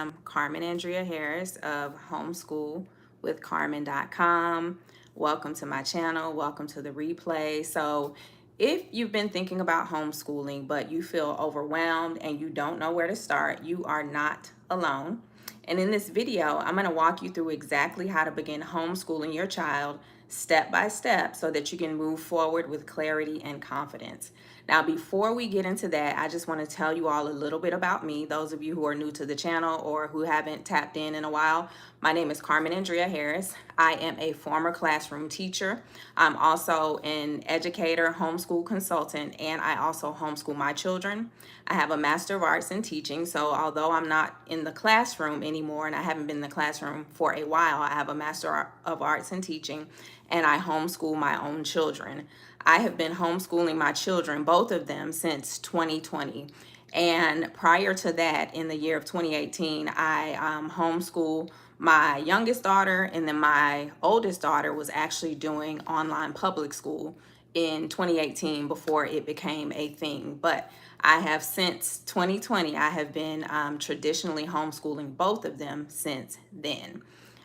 am Carmen Andrea Harris of Homeschool with Carmen.com. Welcome to my channel. Welcome to the replay. So if you've been thinking about homeschooling, but you feel overwhelmed and you don't know where to start, you are not alone. And in this video, I'm going to walk you through exactly how to begin homeschooling your child step by step so that you can move forward with clarity and confidence. Now, before we get into that, I just want to tell you all a little bit about me. Those of you who are new to the channel or who haven't tapped in a while, my name is Carmen Andrea Harris. I am a former classroom teacher. I'm also an educator, homeschool consultant, and I also homeschool my children. I have a Master of Arts in teaching, so although I'm not in the classroom anymore and I haven't been in the classroom for a while, I have a Master of Arts in teaching, and I homeschool my own children. I have been homeschooling my children, both of them, since 2020. And prior to that, in the year of 2018, I homeschooled my youngest daughter, and then my oldest daughter was actually doing online public school in 2018 before it became a thing. But I have since 2020, I have been traditionally homeschooling both of them since then.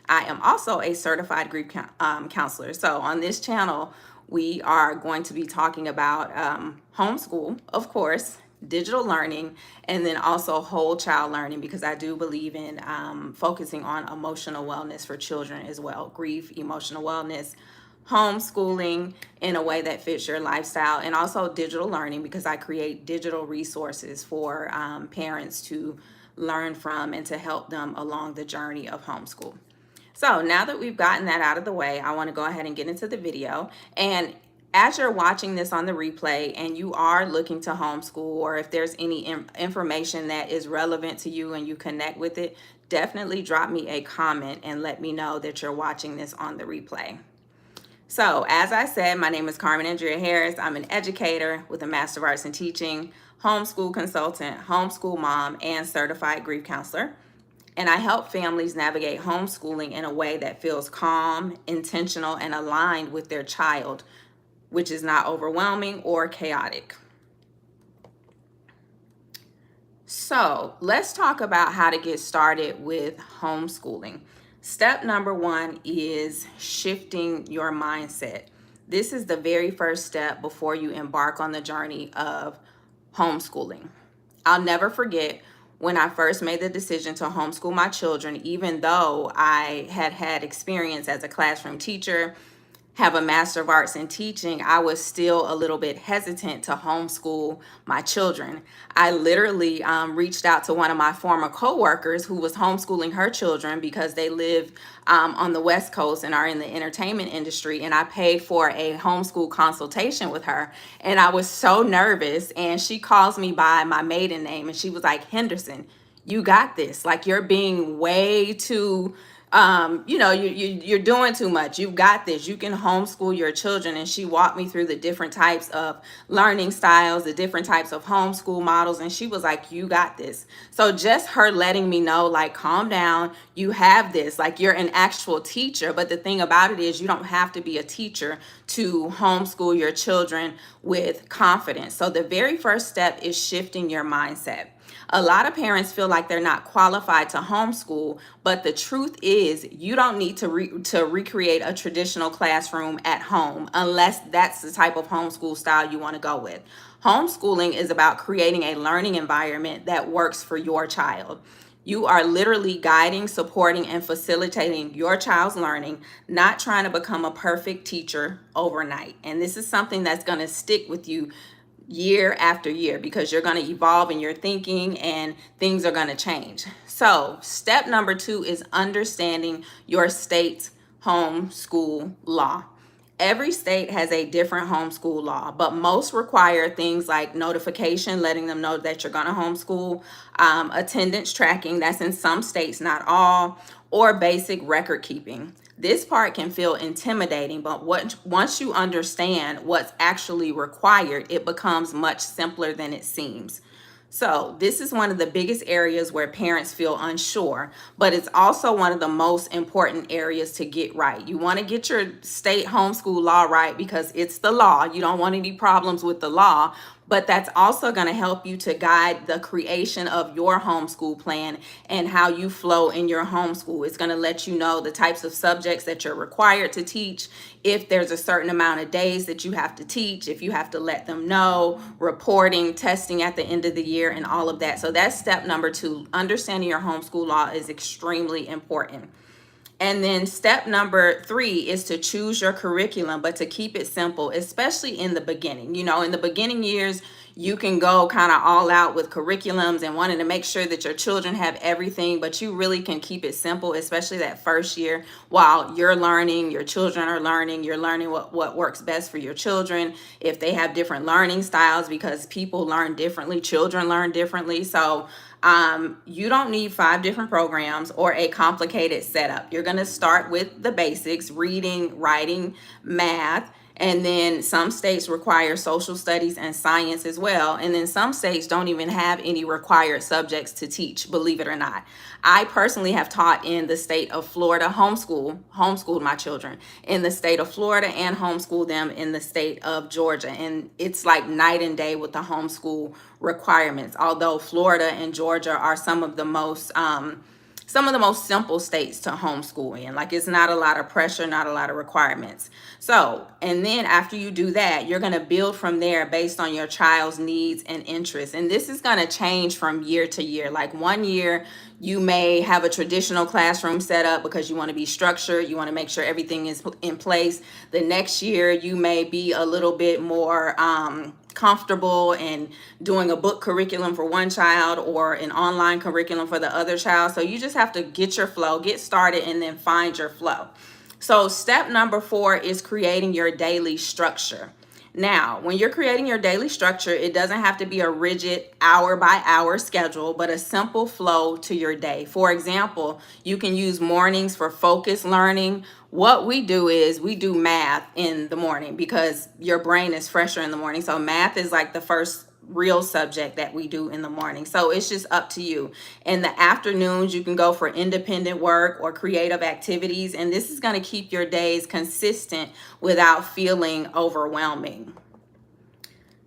I am also a certified grief counselor. So on this channel, we are going to be talking about homeschool, of course, digital learning, and then also whole child learning, because I do believe in focusing on emotional wellness for children as well. Grief, emotional wellness, homeschooling in a way that fits your lifestyle, and also digital learning, because I create digital resources for parents to learn from and to help them along the journey of homeschool. So now that we've gotten that out of the way, I want to go ahead and get into the video. And as you're watching this on the replay and you are looking to homeschool, or if there's any information that is relevant to you and you connect with it, definitely drop me a comment and let me know that you're watching this on the replay. So as I said, my name is Carmen Andrea Harris. I'm an educator with a Master of Arts in Teaching, homeschool consultant, homeschool mom, and certified grief counselor. And I help families navigate homeschooling in a way that feels calm, intentional, and aligned with their child, which is not overwhelming or chaotic. So let's talk about how to get started with homeschooling. Step number one is shifting your mindset. This is the very first step before you embark on the journey of homeschooling. I'll never forget when I first made the decision to homeschool my children, even though I had had experience as a classroom teacher, have a Master of Arts in Teaching, I was still a little bit hesitant to homeschool my children. I literally reached out to one of my former coworkers who was homeschooling her children because they live on the West Coast and are in the entertainment industry, and I paid for a homeschool consultation with her, and I was so nervous, and she calls me by my maiden name, and she was like, "Henderson, you got this. Like, you're being way too you're doing too much. You've got this. You can homeschool your children." And she walked me through the different types of learning styles, the different types of homeschool models. And she was like, "You got this." So just her letting me know, like, calm down, you have this, like, you're an actual teacher. But the thing about it is, you don't have to be a teacher to homeschool your children with confidence. So the very first step is shifting your mindset. A lot of parents feel like they're not qualified to homeschool, but the truth is you don't need to recreate a traditional classroom at home unless that's the type of homeschool style you want to go with. Homeschooling is about creating a learning environment that works for your child. You are literally guiding, supporting, and facilitating your child's learning, not trying to become a perfect teacher overnight. And this is something that's going to stick with you year after year, because you're going to evolve in your thinking and things are going to change. So step number two is understanding your state's homeschool law. Every state has a different homeschool law, but most require things like notification, letting them know that you're going to homeschool, attendance tracking, that's in some states, not all, or basic record keeping. This part can feel intimidating, but once you understand what's actually required, it becomes much simpler than it seems. So this is one of the biggest areas where parents feel unsure, but it's also one of the most important areas to get right. You want to get your state homeschool law right because it's the law. You don't want any problems with the law, but that's also going to help you to guide the creation of your homeschool plan and how you flow in your homeschool. It's going to let you know the types of subjects that you're required to teach, if there's a certain amount of days that you have to teach, if you have to let them know, reporting, testing at the end of the year, and all of that. So that's step number 2. Understanding your homeschool law is extremely important. And then step number 3 is to choose your curriculum, but to keep it simple, especially in the beginning. You know, in the beginning years, you can go kind of all out with curriculums and wanting to make sure that your children have everything, but you really can keep it simple, especially that first year while you're learning, your children are learning, you're learning what works best for your children. If they have different learning styles, because people learn differently, children learn differently. So you don't need 5 different programs or a complicated setup. You're going to start with the basics: reading, writing, math, and then some states require social studies and science as well. And then some states don't even have any required subjects to teach, believe it or not. I personally have taught in the state of Florida, homeschooled my children in the state of Florida, and homeschooled them in the state of Georgia. And it's like night and day with the homeschool requirements, although Florida and Georgia are some of the most simple states to homeschool in. Like, it's not a lot of pressure, not a lot of requirements. So, and then after you do that, you're going to build from there based on your child's needs and interests. And this is going to change from year to year. Like, one year you may have a traditional classroom set up because you want to be structured, you want to make sure everything is in place. The next year you may be a little bit more comfortable and doing a book curriculum for one child or an online curriculum for the other child. So you just have to get your flow, get started, and then find your flow. So step number 4 is creating your daily structure. Now, when you're creating your daily structure, it doesn't have to be a rigid hour by hour schedule, but a simple flow to your day. For example, you can use mornings for focused learning. What we do is we do math in the morning because your brain is fresher in the morning. So math is like the first real subject that we do in the morning. So it's just up to you. In the afternoons, you can go for independent work or creative activities, and this is going to keep your days consistent without feeling overwhelming.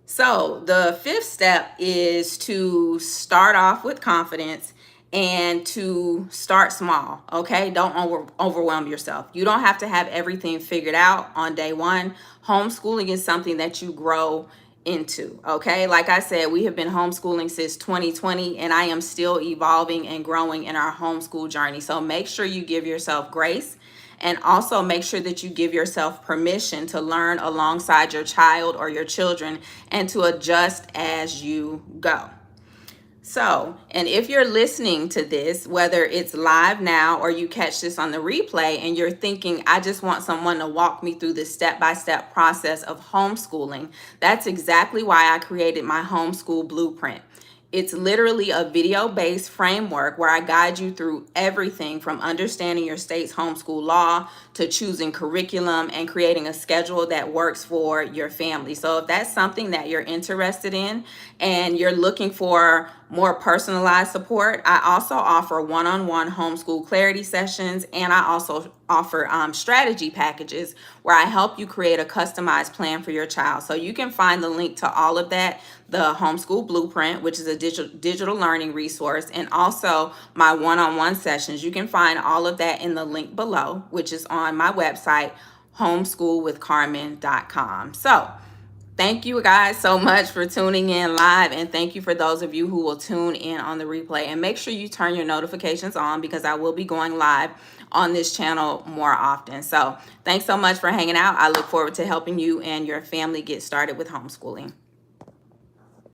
So the 5th step is to start off with confidence and to start small. Okay, don't overwhelm yourself. You don't have to have everything figured out on day 1. Homeschooling is something that you grow into. Okay, like I said, we have been homeschooling since 2020, and I am still evolving and growing in our homeschool journey. So make sure you give yourself grace, and also make sure that you give yourself permission to learn alongside your child or your children and to adjust as you go. So, and if you're listening to this, whether it's live now or you catch this on the replay and you're thinking, I just want someone to walk me through the step-by-step process of homeschooling, that's exactly why I created my homeschool blueprint. It's literally a video-based framework where I guide you through everything from understanding your state's homeschool law to choosing curriculum and creating a schedule that works for your family. So if that's something that you're interested in and you're looking for more personalized support, I also offer one-on-one homeschool clarity sessions, and I also offer strategy packages where I help you create a customized plan for your child. So you can find the link to all of that, the Homeschool Blueprint, which is a digital learning resource, and also my one-on-one sessions. You can find all of that in the link below, which is on my website, homeschoolwithcarmen.com. So thank you guys so much for tuning in live, and thank you for those of you who will tune in on the replay. And make sure you turn your notifications on because I will be going live on this channel more often. So thanks so much for hanging out. I look forward to helping you and your family get started with homeschooling.